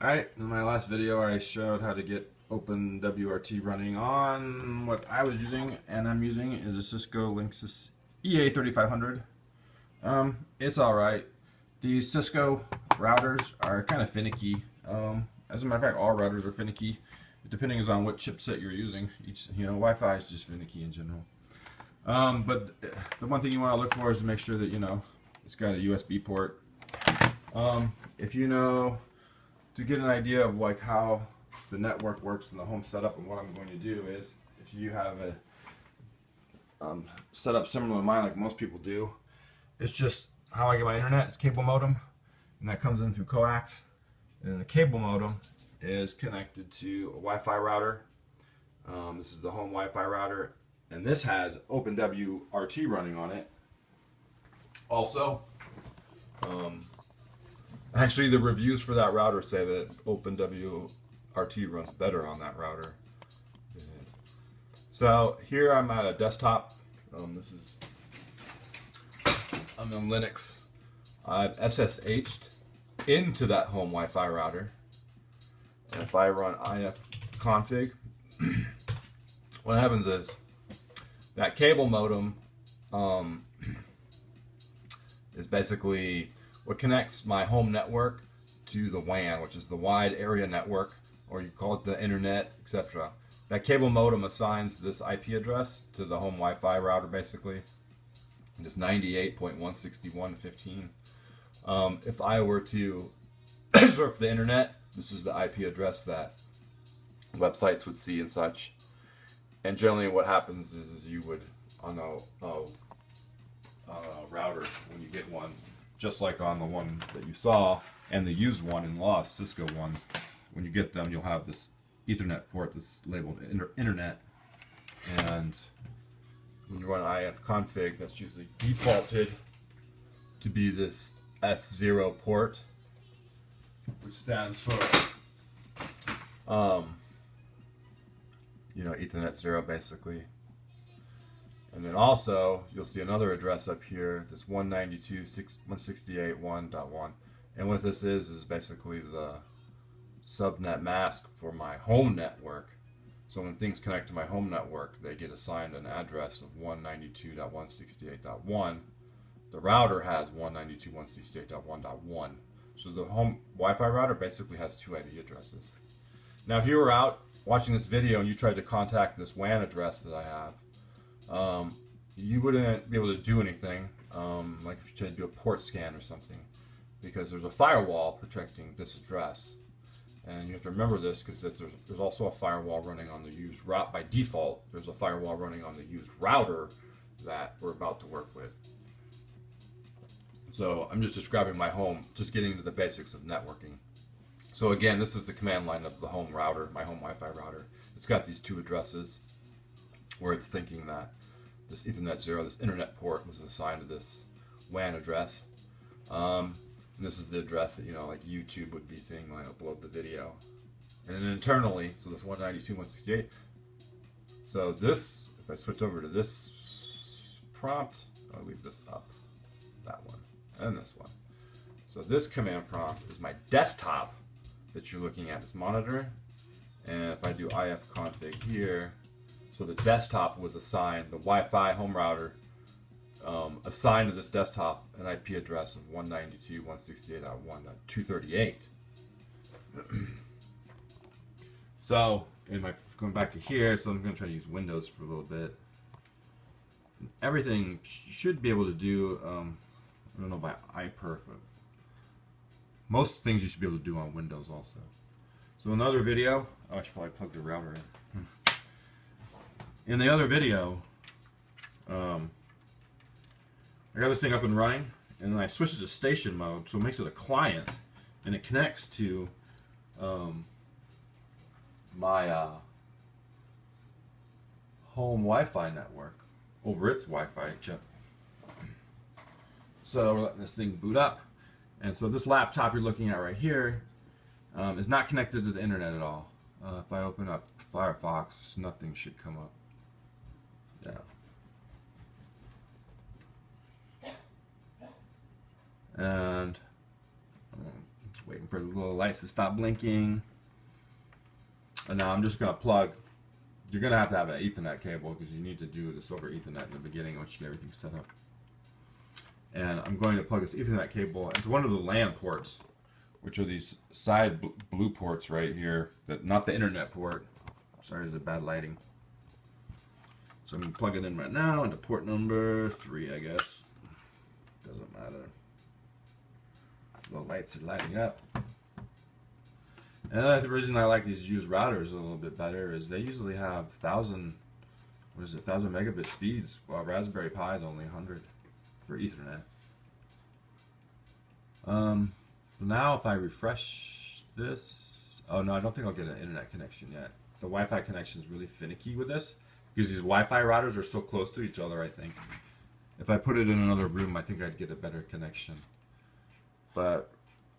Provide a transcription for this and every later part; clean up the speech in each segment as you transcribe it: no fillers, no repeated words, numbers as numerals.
Alright, in my last video I showed how to get OpenWrt running on what I was using, and I'm using is a Cisco Linksys EA3500. It's alright. These Cisco routers are kind of finicky. As a matter of fact, all routers are finicky, depending on what chipset you're using. Wi-Fi is just finicky in general. But the one thing you want to look for is to make sure that it's got a USB port. If you know, to get an idea of like how the network works in the home setup, and what I'm going to do is, if you have a setup similar to mine, like most people do, it's just how I get my internet. It's cable modem, and that comes in through coax. And the cable modem is connected to a Wi-Fi router. This is the home Wi-Fi router, and this has OpenWrt running on it. Also, actually, the reviews for that router say that OpenWrt runs better on that router. It is. So here I'm at a desktop. I'm on Linux. I've SSH'd into that home Wi-Fi router. And if I run ifconfig, what happens is that cable modem is basically what connects my home network to the WAN, which is the wide area network, or you call it the internet, etc. That cable modem assigns this IP address to the home Wi-Fi router, basically. It's 98.161.15. If I were to surf the internet, this is the IP address that websites would see and such. And generally what happens is you would, on a router, when you get one, just like on the one that you saw, and the used one in lost Cisco ones, when you get them, you'll have this Ethernet port that's labeled internet. And when you run ifconfig, that's usually defaulted to be this F0 port, which stands for Ethernet 0, basically. And then also you'll see another address up here, this 192.168.1.1, and what this is basically the subnet mask for my home network. So when things connect to my home network, they get assigned an address of 192.168.1. The router has 192.168.1.1. So the home Wi-Fi router basically has two IP addresses. Now if you were out watching this video and you tried to contact this WAN address that I have, you wouldn't be able to do anything, like if you tried to do a port scan or something, because there's a firewall protecting this address. And you have to remember this, because there's also a firewall running on the used route. By default, there's a firewall running on the used router that we're about to work with. So I'm just describing my home, just getting to the basics of networking. So again, this is the command line of the home router, my home Wi-Fi router. It's got these two addresses where it's thinking that this Ethernet 0, this internet port, was assigned to this WAN address. And this is the address that, like YouTube would be seeing when I upload the video. And then internally, so this 192.168. So this, if I switch over to this prompt, I'll leave this up, that one, and this one. So this command prompt is my desktop that you're looking at, this monitor. And if I do ifconfig here, so the desktop was assigned, the Wi-Fi home router assigned to this desktop an IP address of 192.168.1.238. So, going back to here, so I'm going to try to use Windows for a little bit. Everything you should be able to do, I don't know about Iperf, but most things you should be able to do on Windows also. So another video, I should probably plug the router in. In the other video, I got this thing up and running, and then I switched it to station mode, so it makes it a client, and it connects to my home Wi-Fi network over its Wi-Fi chip. So we're letting this thing boot up, and so this laptop you're looking at right here is not connected to the internet at all. If I open up Firefox, nothing should come up. Yeah. And I'm waiting for the little lights to stop blinking. And now I'm just going to plug. You're going to have an Ethernet cable because you need to do this over Ethernet in the beginning once you get everything set up. And I'm going to plug this Ethernet cable into one of the LAN ports, which are these side blue ports right here, not the internet port. Sorry, there's a bad lighting. So I'm going to plug it in right now into port number 3, I guess. Doesn't matter. The lights are lighting up. And the reason I like these used routers a little bit better is they usually have 1,000 megabit speeds, while Raspberry Pi is only 100 for Ethernet. Now if I refresh this, oh no, I don't think I'll get an internet connection yet. The Wi-Fi connection is really finicky with this because these Wi-Fi routers are so close to each other. I think if I put it in another room, I think I'd get a better connection. But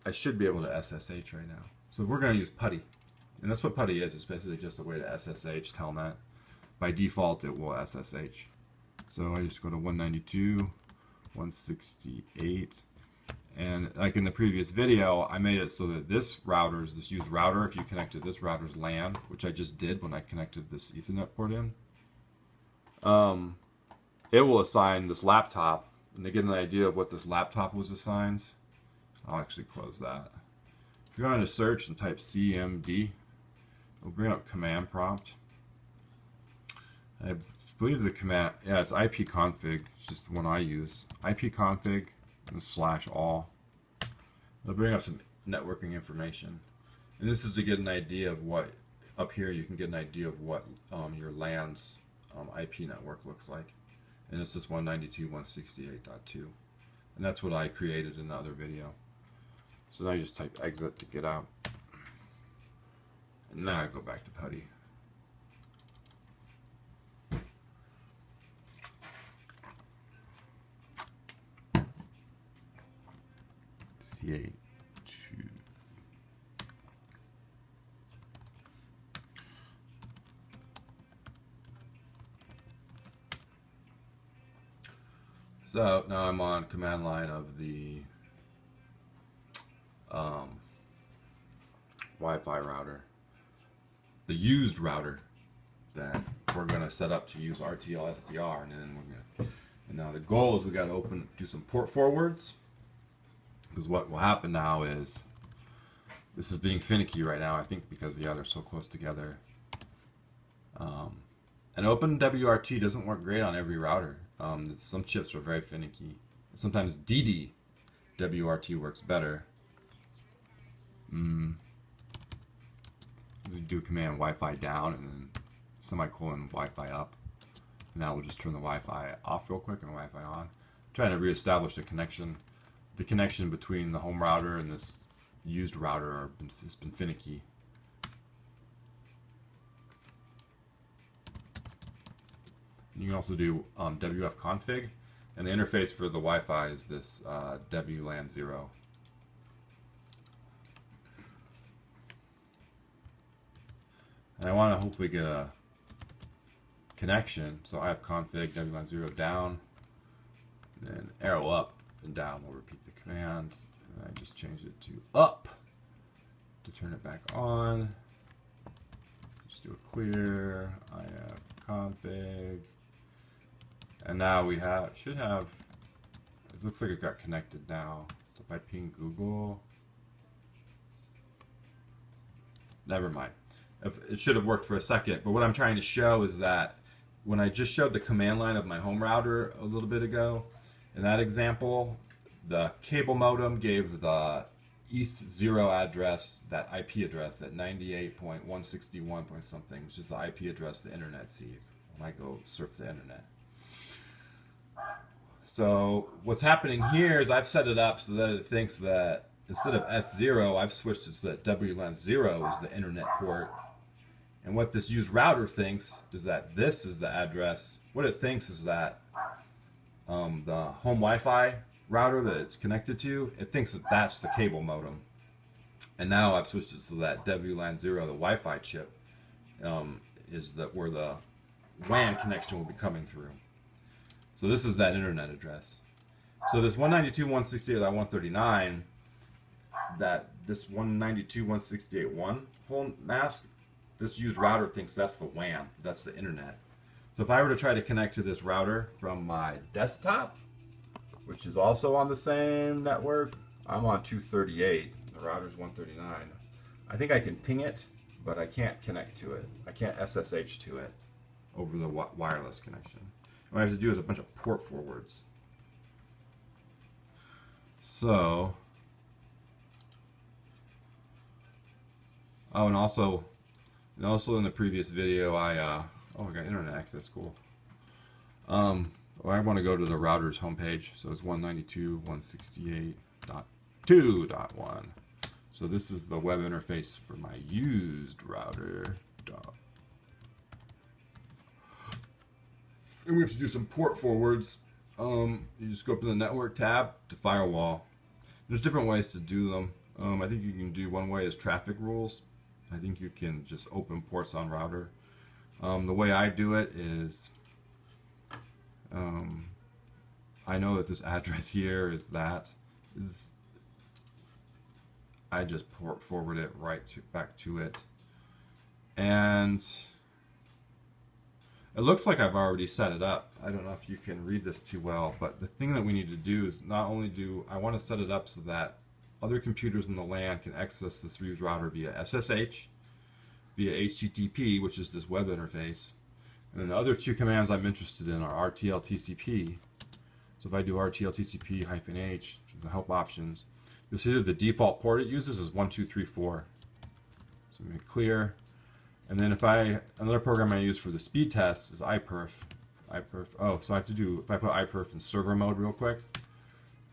I should be able to SSH right now. So we're going to use PuTTY. And that's what PuTTY is. It's basically just a way to SSH Telnet. By default, it will SSH. So I just go to 192.168. And like in the previous video, I made it so that this used router, if you connected this router's LAN, which I just did when I connected this Ethernet port in, it will assign this laptop. And to get an idea of what this laptop was assigned, I'll actually close that. If you're going to search and type CMD, it'll bring up command prompt. I believe the command, yeah, it's ipconfig, it's just the one I use. ipconfig and /all. It'll bring up some networking information. And this is to get an idea of what, up here you can get an idea of what your LAN's IP network looks like. And it's this 192.168.2. And that's what I created in the other video. So now you just type exit to get out. And now I go back to PuTTY. C8. So now I'm on command line of the Wi-Fi router, the used router that we're going to set up to use RTL-SDR, and then we're going to. And now the goal is we got to do some port forwards, because what will happen now is this is being finicky right now. I think because they're so close together. And OpenWrt doesn't work great on every router. Some chips are very finicky. Sometimes DD-WRT works better. We do command Wi-Fi down and then semicolon Wi-Fi up. Now we'll just turn the Wi-Fi off real quick and Wi-Fi on. I'm trying to reestablish the connection. The connection between the home router and this used router has been finicky. You can also do wfconfig, and the interface for the Wi-Fi is this WLAN 0. And I want to hopefully get a connection, so I have config WLAN 0 down, and then arrow up and down will repeat the command. And I just changed it to up to turn it back on. Just do a clear ifconfig. And now we should have, it looks like it got connected now. So if I ping Google, never mind. It should have worked for a second, but what I'm trying to show is that when I just showed the command line of my home router a little bit ago, in that example, the cable modem gave the ETH0 address, that IP address, that 98.161 point something, which is the IP address the internet sees when I go surf the internet. So what's happening here is I've set it up so that it thinks that instead of S0, I've switched it so that WLAN 0 is the internet port. And what this used router thinks is that this is the address. What it thinks is that the home Wi-Fi router that it's connected to, it thinks that that's the cable modem. And now I've switched it so that WLAN 0, the Wi-Fi chip, is where the WAN connection will be coming through. So this is that internet address. So this 192.168.139, that this 192.168.1 whole mask, this used router thinks that's the WAN, that's the internet. So if I were to try to connect to this router from my desktop, which is also on the same network, I'm on 238, the router's 139. I think I can ping it, but I can't connect to it. I can't SSH to it over the wireless connection. What I have to do is a bunch of port forwards. So, oh, and also in the previous video, I got internet access, cool. I want to go to the router's homepage, so it's 192.168.2.1. So this is the web interface for my used router. And we have to do some port forwards. You just go up to the network tab to firewall. There's different ways to do them. I think you can do one way is traffic rules. I think you can just open ports on router. The way I do it is, I know that this address here is that. I just port forward it back to it. And it looks like I've already set it up. I don't know if you can read this too well, but the thing that we need to do is not only I want to set it up so that other computers in the LAN can access this used router via SSH, via HTTP, which is this web interface. And then the other two commands I'm interested in are RTL-TCP. So if I do RTL-TCP -H, which is the help options, you'll see that the default port it uses is 1234. So make it clear. And then another program I use for the speed test is Iperf. Oh, so I have to do, if I put Iperf in server mode real quick,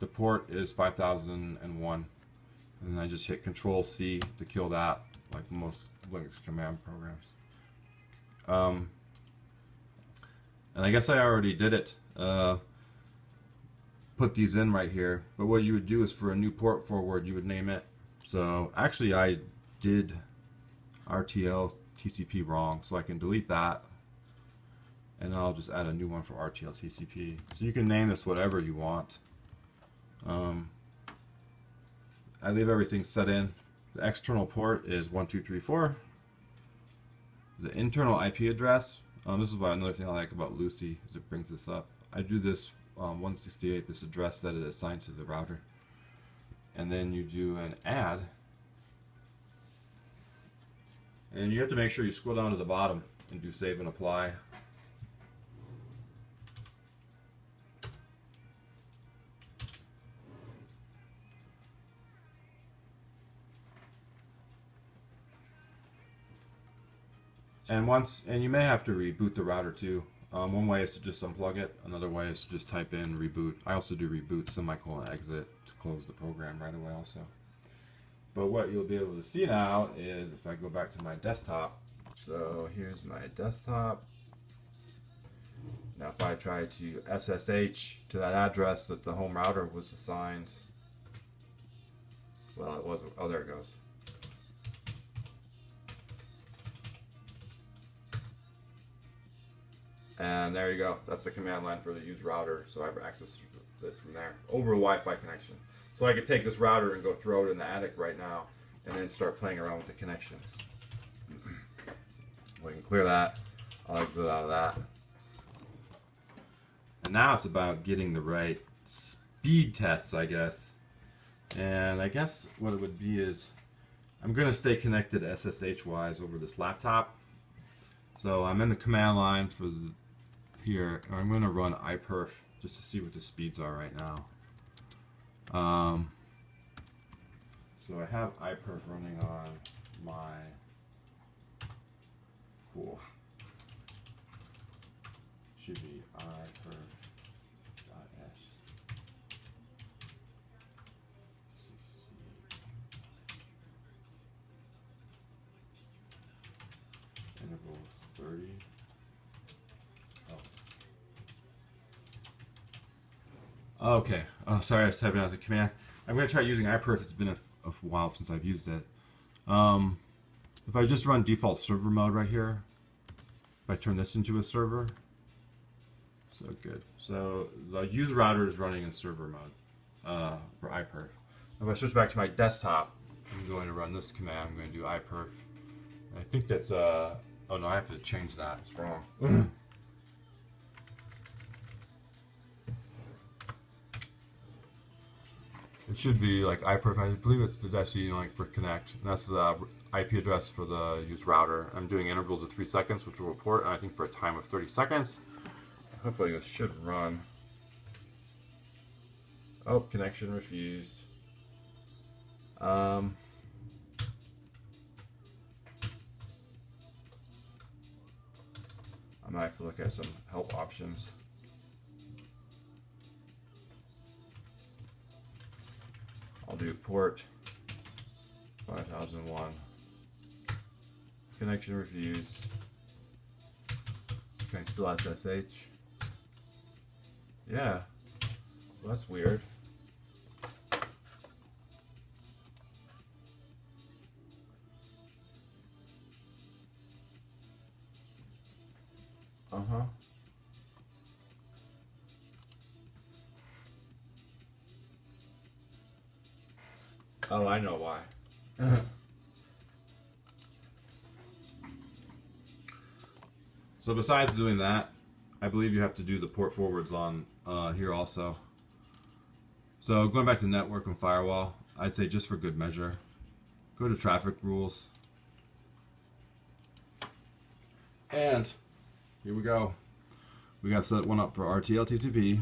the port is 5001. And then I just hit Control-C to kill that, like most Linux command programs. And I guess I already did it. Put these in right here. But what you would do is for a new port forward, you would name it. So actually I did RTL-TCP wrong, so I can delete that. And I'll just add a new one for RTL-TCP. So you can name this whatever you want. I leave everything set in. The external port is 1234. The internal IP address, this is another thing I like about Lucy, is it brings this up. I do this 168, this address that it assigned to the router. And then you do an add. And you have to make sure you scroll down to the bottom and do save and apply. And you may have to reboot the router too. One way is to just unplug it. Another way is to just type in reboot. I also do reboot ;exit to close the program right away also. But what you'll be able to see now is if I go back to my desktop. So here's my desktop. Now if I try to SSH to that address that the home router was assigned, well, it was, oh, there it goes. And there you go. That's the command line for the used router. So I have access to it from there over a Wi-Fi connection. So I could take this router and go throw it in the attic right now and then start playing around with the connections. We can clear that. I'll exit out of that. And now it's about getting the right speed tests, I guess. And I guess what it would be is I'm going to stay connected SSH-wise over this laptop. So I'm in the command line for here. I'm going to run Iperf just to see what the speeds are right now. So I have Iperf running on my cool. Should be Iperf.s. Interval 30. Oh. Okay. Oh, sorry, I was typing out the command. I'm going to try using Iperf. It's been a while since I've used it. If I just run default server mode right here, if I turn this into a server, so good. So the user router is running in server mode for Iperf. If I switch back to my desktop, I'm going to run this command. I'm going to do Iperf. I think that's oh no, I have to change that. It's wrong. It should be like Iperf. I believe it's actually like for connect. And that's the IP address for the used router. I'm doing intervals of 3 seconds, which will report, and I think for a time of 30 seconds. Hopefully this should run. Oh, connection refused. I might have to look at some help options. I'll do port 5001. Connection refused. Can I still SSH? Yeah. Well, that's weird. Uh-huh. Oh, I know why. So besides doing that, I believe you have to do the port forwards on here also. So going back to network and firewall, I'd say just for good measure, go to traffic rules. And here we go. We got to set one up for RTL TCP.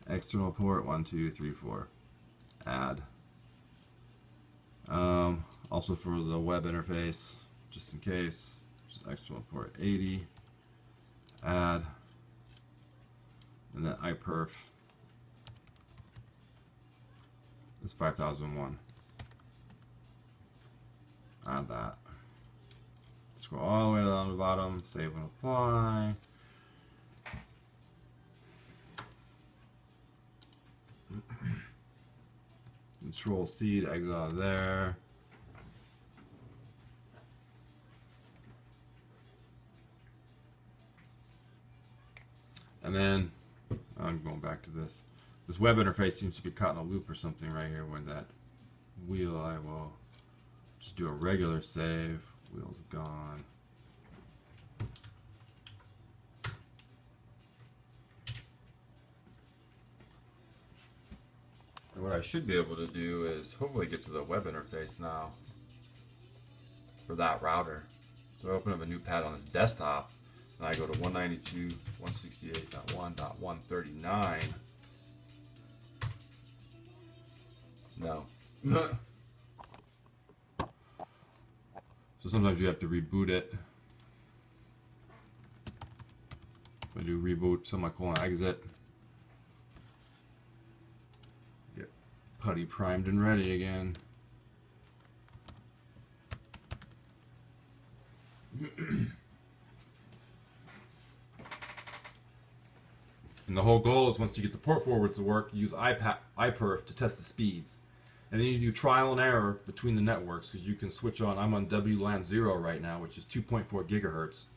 External port 1, 2, 3, 4. Add. Also for the web interface, just in case, just external port 80. Add. And then Iperf is 5001. Add that. Scroll all the way down to the bottom, save and apply. Control C to exit out of there. And then I'm going back to this. This web interface seems to be caught in a loop or something right here. When that wheel, I will just do a regular save. Wheel's gone. And what I should be able to do is hopefully get to the web interface now for that router. So I open up a new pad on this desktop and I go to 192.168.1.139. No. So sometimes you have to reboot it. I do reboot semicolon exit. Get putty primed and ready again. And the whole goal is once you get the port forwards to work, use Iperf to test the speeds. And then you do trial and error between the networks because you can switch on. I'm on WLAN 0 right now, which is 2.4 gigahertz.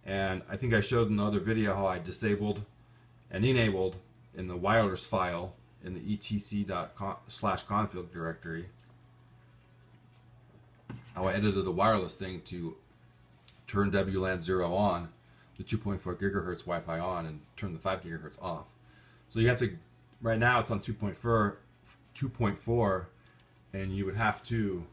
And I think I showed in the other video how I disabled and enabled in the wireless file in the etc./config directory. How I edited the wireless thing to turn WLAN 0 on, the 2.4 gigahertz Wi-Fi on, and turn the 5 gigahertz off. So you have to, right now it's on 2.4, and you would have to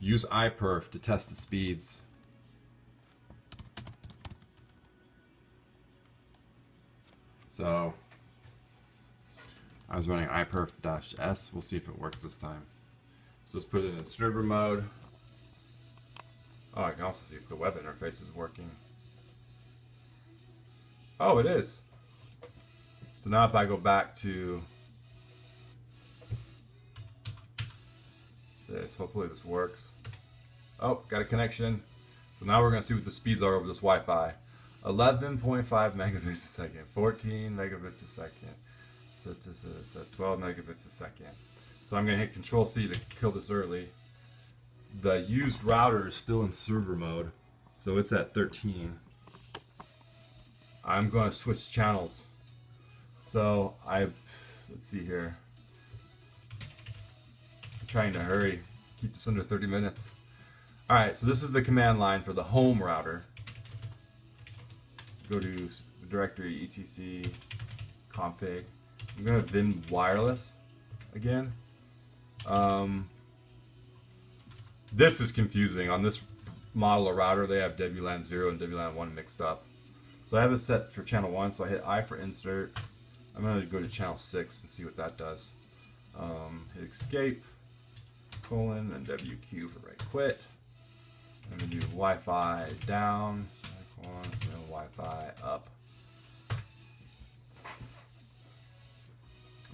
use Iperf to test the speeds. So I was running Iperf-S. We'll see if it works this time. So let's put it in server mode. Oh, I can also see if the web interface is working. Oh, it is. So now if I go back to this, hopefully this works. Oh, got a connection. So now we're going to see what the speeds are over this Wi-Fi. 11.5 megabits a second, 14 megabits a second. So it's 12 megabits a second. So I'm going to hit Control C to kill this early. The used router is still in server mode, so it's at 13. I'm going to switch channels. So let's see here. I'm trying to hurry, keep this under 30 minutes. Alright, so this is the command line for the home router. Go to directory etc config. I'm going to vim wireless again. This is confusing. On this model of router, they have WLAN 0 and WLAN 1 mixed up. So I have it set for channel 1, so I hit I for insert. I'm going to go to channel 6 and see what that does. Hit escape, colon, and WQ for right quit. I'm going to do Wi-Fi down, colon, and Wi-Fi up.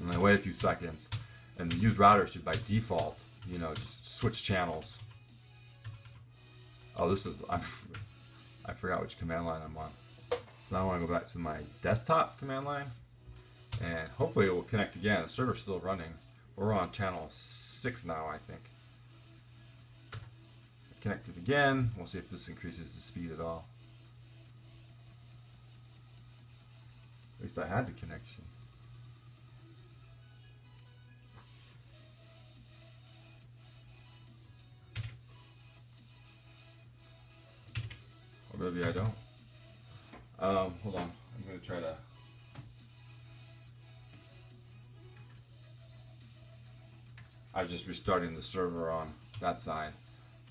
And then wait a few seconds. And use router should by default, you know, just switch channels. Oh, this is, I forgot which command line I'm on. So now I want to go back to my desktop command line. And hopefully it will connect again. The server's still running. We're on channel 6 now, I think. Connect it again. We'll see if this increases the speed at all. At least I had the connection. Or maybe I don't. Hold on. I'm going to try to... I was just restarting the server on that side.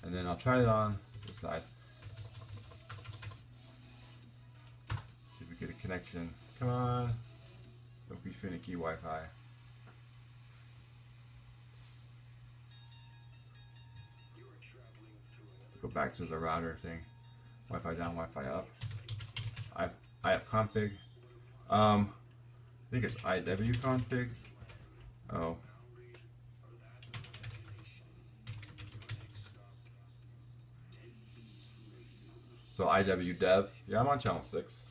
And then I'll try it on this side. See if we get a connection. Come on. Don't be finicky, Wi-Fi. Go back to the router thing. Wi-Fi down, Wi-Fi up. I have config. I think it's IW config. Oh. So IW dev. Yeah, I'm on channel 6.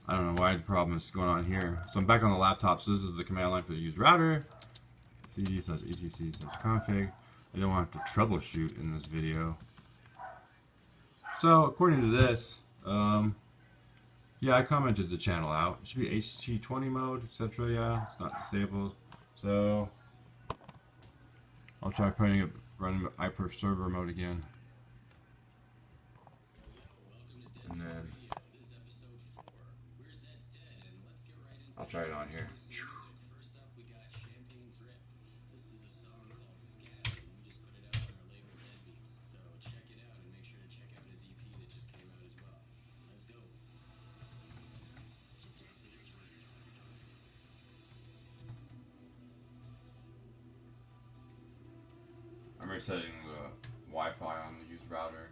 I don't know why the problem is going on here. So I'm back on the laptop. So this is the command line for the use router. cd/etc/config. I don't want to have to troubleshoot in this video. So according to this, yeah, I commented the channel out. It should be HT20 mode, etc. Yeah, it's not disabled. So I'll try putting it running Iperf server mode again. And then I'll try it on here. I'm resetting the Wi-Fi on the use router.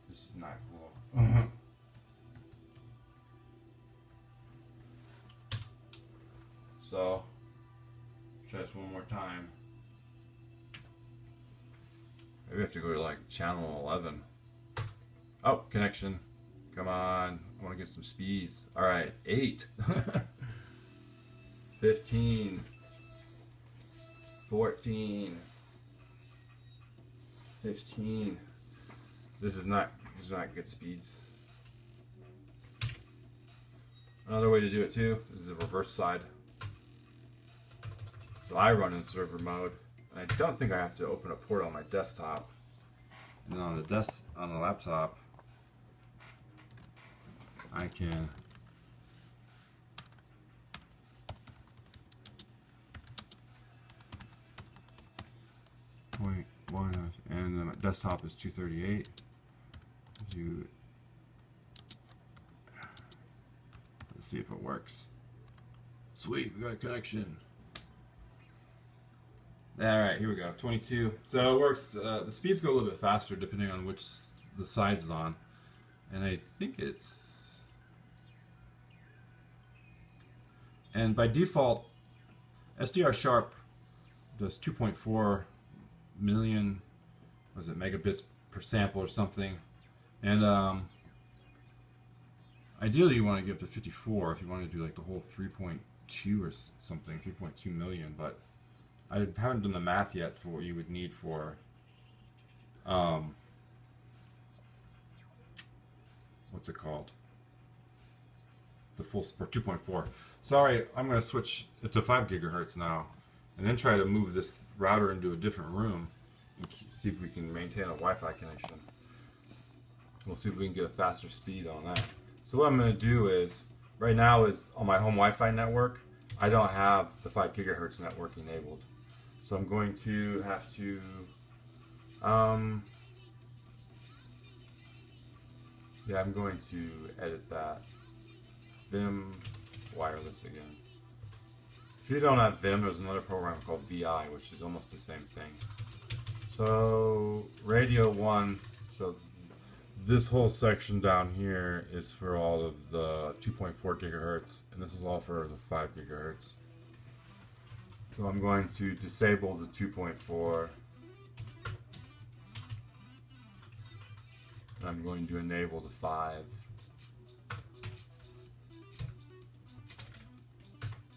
This is not cool. So, try this one more time. Maybe I have to go to like channel 11. Oh, connection. Come on. I want to get some speeds. Alright, 8. 15. 14. 15. This is not good speeds. Another way to do it too is the reverse side. So I run in server mode, and I don't think I have to open a port on my desktop. And then on the laptop, I can and then my desktop is 238. Let's see if it works. Sweet, we got a connection. Alright, here we go, 22. So it works, the speeds go a little bit faster depending on which the side is on. And I think it's... And by default, SDR Sharp does 2.4 million, what is it, megabits per sample or something. And ideally you want to get up to 54 if you want to do like the whole 3.2 3.2 or something, 3.2 million, but I haven't done the math yet for what you would need for what's it called? The full for 2.4. Sorry, I'm going to switch it to 5 gigahertz now, and then try to move this router into a different room and see if we can maintain a Wi-Fi connection. We'll see if we can get a faster speed on that. So what I'm going to do is, right now is on my home Wi-Fi network, I don't have the 5 gigahertz network enabled. So I'm going to have to yeah, I'm going to edit that. Vim wireless again. If you don't have Vim, there's another program called VI, which is almost the same thing. So radio 1, so this whole section down here is for all of the 2.4 gigahertz, and this is all for the 5 gigahertz. So I'm going to disable the 2.4. And I'm going to enable the 5.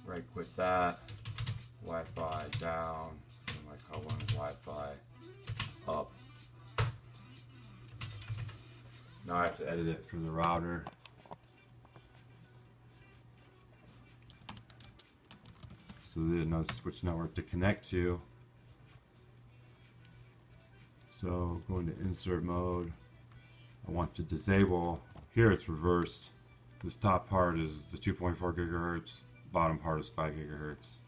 Right click that. Wi-Fi down. Semicolon Wi-Fi up. Now I have to edit it for the router. So they know which network to connect to. So going to insert mode. I want to disable. Here it's reversed. This top part is the 2.4 gigahertz. Bottom part is 5 gigahertz.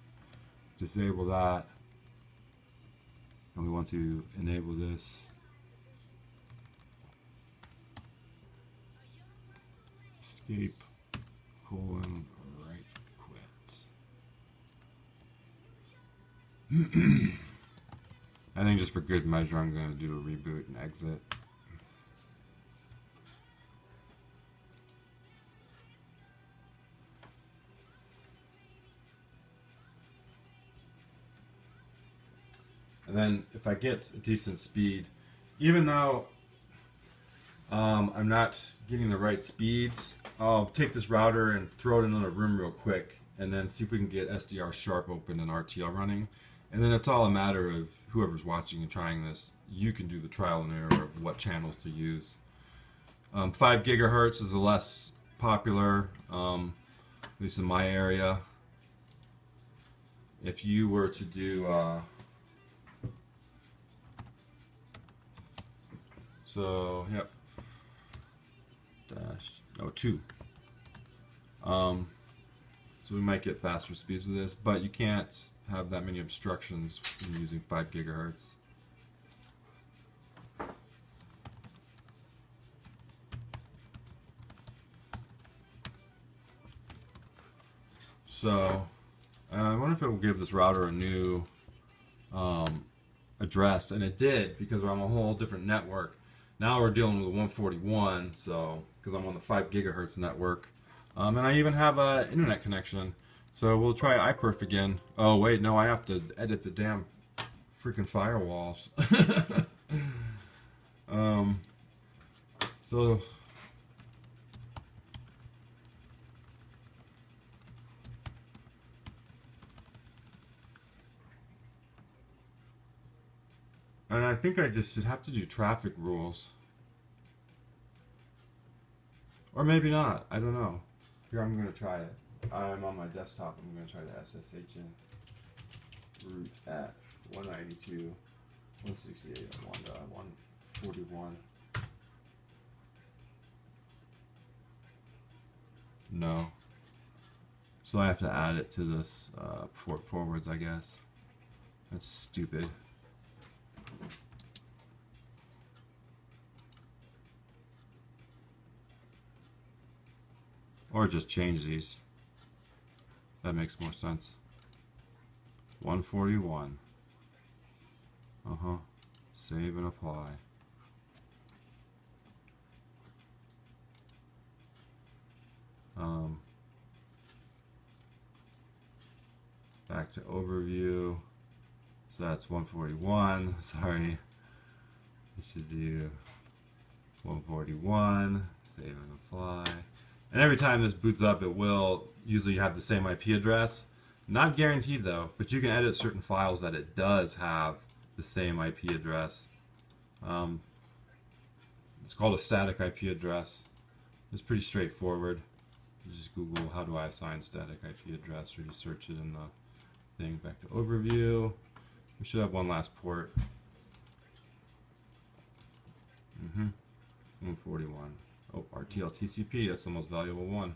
Disable that. And we want to enable this. Escape, colon, right quit. I think just for good measure I'm going to do a reboot and exit. And then if I get a decent speed, even though I'm not getting the right speeds, I'll take this router and throw it in another room real quick and then see if we can get SDR Sharp open and RTL running. And then it's all a matter of whoever's watching and trying this, you can do the trial and error of what channels to use. 5 gigahertz is the less popular, at least in my area. If you were to do so, yep, dash, 2. So we might get faster speeds with this, but you can't have that many obstructions when you're using 5 gigahertz. So, I wonder if it will give this router a new address, and it did, because we're on a whole different network. Now we're dealing with 141, so because I'm on the 5 gigahertz network, and I even have an internet connection. So we'll try Iperf again. Oh wait, no, I have to edit the damn freaking firewalls. So and I think I just should have to do traffic rules. Or maybe not. I don't know. Here, I'm going to try it. I'm on my desktop. I'm going to try the SSH in. Root at 192.168.1.141. No. So I have to add it to this port forwards, I guess. That's stupid. Or just change these. That makes more sense. 141. Save and apply. Back to overview. So that's 141. Sorry. I should do 141. Save and apply. And every time this boots up, it will usually have the same IP address. Not guaranteed though, but you can edit certain files that it does have the same IP address. It's called a static IP address. It's pretty straightforward. You just Google how do I assign static IP address, or you search it in the thing. Back to overview. We should have one last port. 141. Oh, RTL TCP, that's the most valuable one.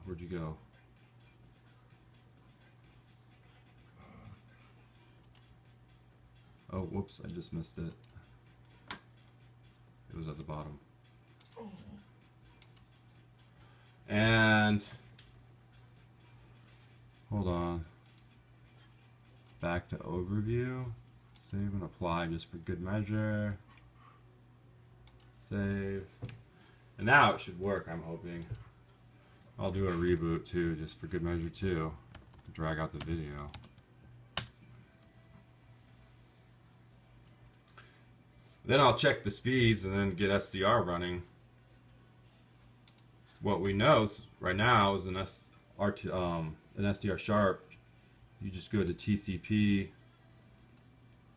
Where'd you go? Oh, whoops, I just missed it. It was at the bottom. And hold on. Back to overview. Save and apply just for good measure. Save. And now it should work, I'm hoping. I'll do a reboot too, just for good measure too. Drag out the video. Then I'll check the speeds and then get SDR running. What we know right now is an SDR sharp. You just go to TCP.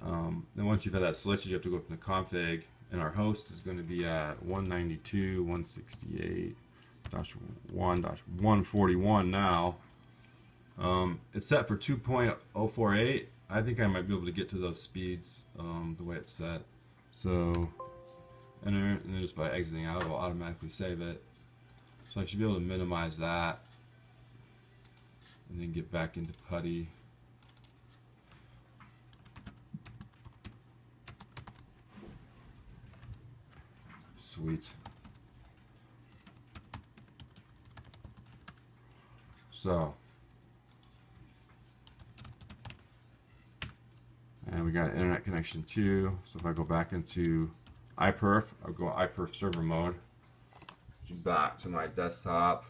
Then once you've had that selected, you have to go up in the config, and our host is going to be at 192.168.1.141 now. It's set for 2.048. I think I might be able to get to those speeds the way it's set. So enter, and then just by exiting out, it will automatically save it. So I should be able to minimize that and then get back into PuTTY. Sweet. So, and we got an internet connection too. So if I go back into Iperf, I'll go Iperf server mode. Back to my desktop.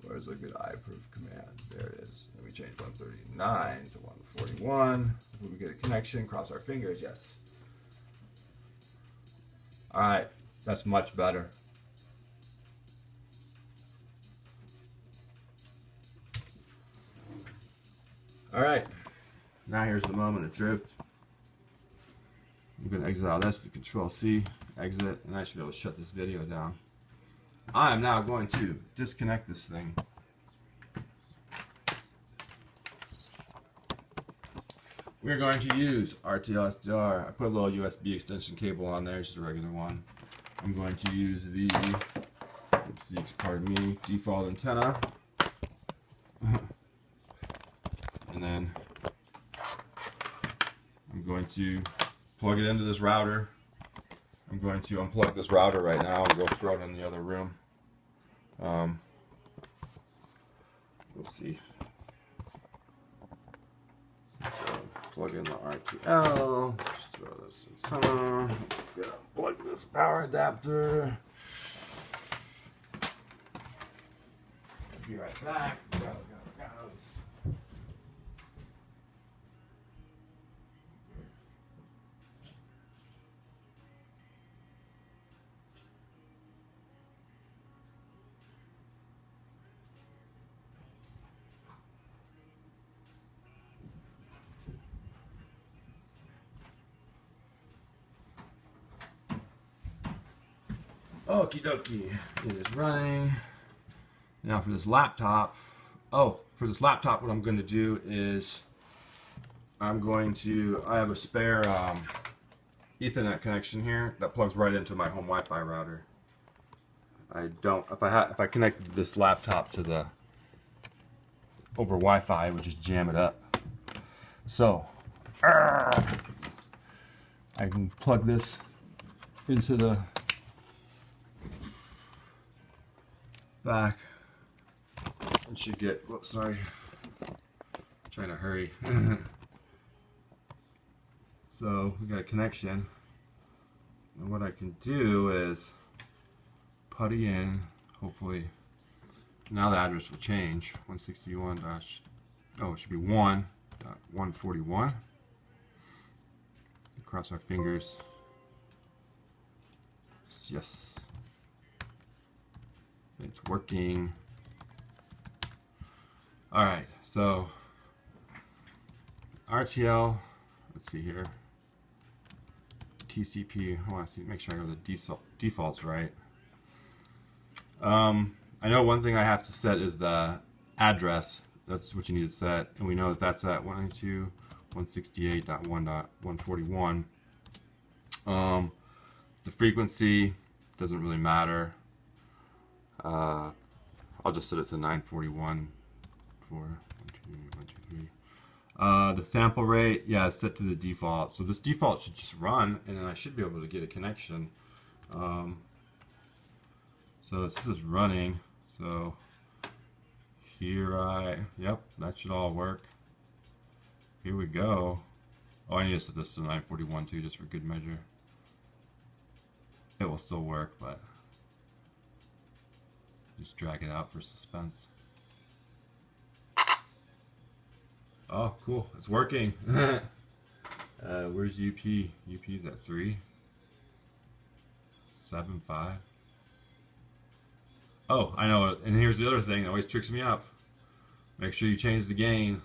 Where's a good Iperf command? There it is. Let me change 139 to 141. Will we get a connection? Cross our fingers. Yes. Alright, that's much better. Alright, now here's the moment of truth. I'm going to exit out of this with Control C, exit, and I should be able to shut this video down. I am now going to disconnect this thing. We're going to use RTL-SDR. I put a little USB extension cable on there, just a regular one. I'm going to use the, pardon me, default antenna. And then I'm going to plug it into this router. I'm going to unplug this router right now and go throw it in the other room. We'll see. So plug in the RTL. Just throw this antenna. Plug this power adapter. I'll be right back. Go. Okie dokie, it is running. Now for this laptop, what I'm going to do is I have a spare Ethernet connection here that plugs right into my home Wi-Fi router. If I connect this laptop to the over Wi-Fi, it would just jam it up. So I can plug this into the back and should get, whoops, sorry, trying to hurry. So we got a connection, and what I can do is PuTTY in, hopefully now the address will change, 161 it should be 1.141. Cross our fingers. Yes. It's working. Alright, so RTL, let's see here. TCP, I want to see, make sure I go the defaults right. I know one thing I have to set is the address. That's what you need to set, and we know that that's at 192.168.1.141. The frequency doesn't really matter. I'll just set it to 941 for 1, 2, 1, 2, 3. The sample rate, yeah, it's set to the default. So this default should just run, and then I should be able to get a connection. So this is running. So here yep, that should all work. Here we go. Oh, I need to set this to 941 too, just for good measure. It will still work, but just drag it out for suspense. Oh, cool, it's working. Where's UP? UP's at 3.7.5. Oh, I know, and here's the other thing that always tricks me up. Make sure you change the gain.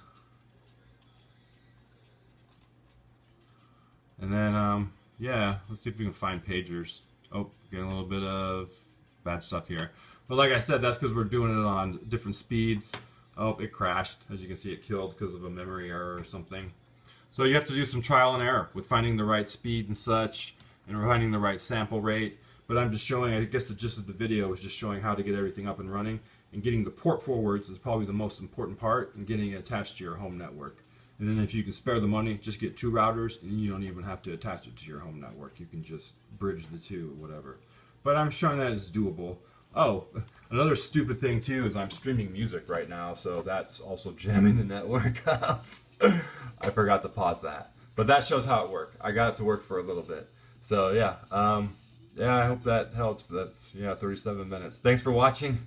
And then, yeah, let's see if we can find pagers. Oh, getting a little bit of bad stuff here. But like I said, that's because we're doing it on different speeds. Oh, it crashed. As you can see, it killed because of a memory error or something. So you have to do some trial and error with finding the right speed and such, and finding the right sample rate. But I'm just showing, I guess the gist of the video is just showing how to get everything up and running, and getting the port forwards is probably the most important part, and getting it attached to your home network. And then if you can spare the money, just get 2 routers, and you don't even have to attach it to your home network. You can just bridge the two or whatever. But I'm showing that it's doable. Oh, another stupid thing too is I'm streaming music right now, so that's also jamming the network up. I forgot to pause that. But that shows how it worked. I got it to work for a little bit. So yeah, yeah, I hope that helps. That's, yeah, 37 minutes. Thanks for watching.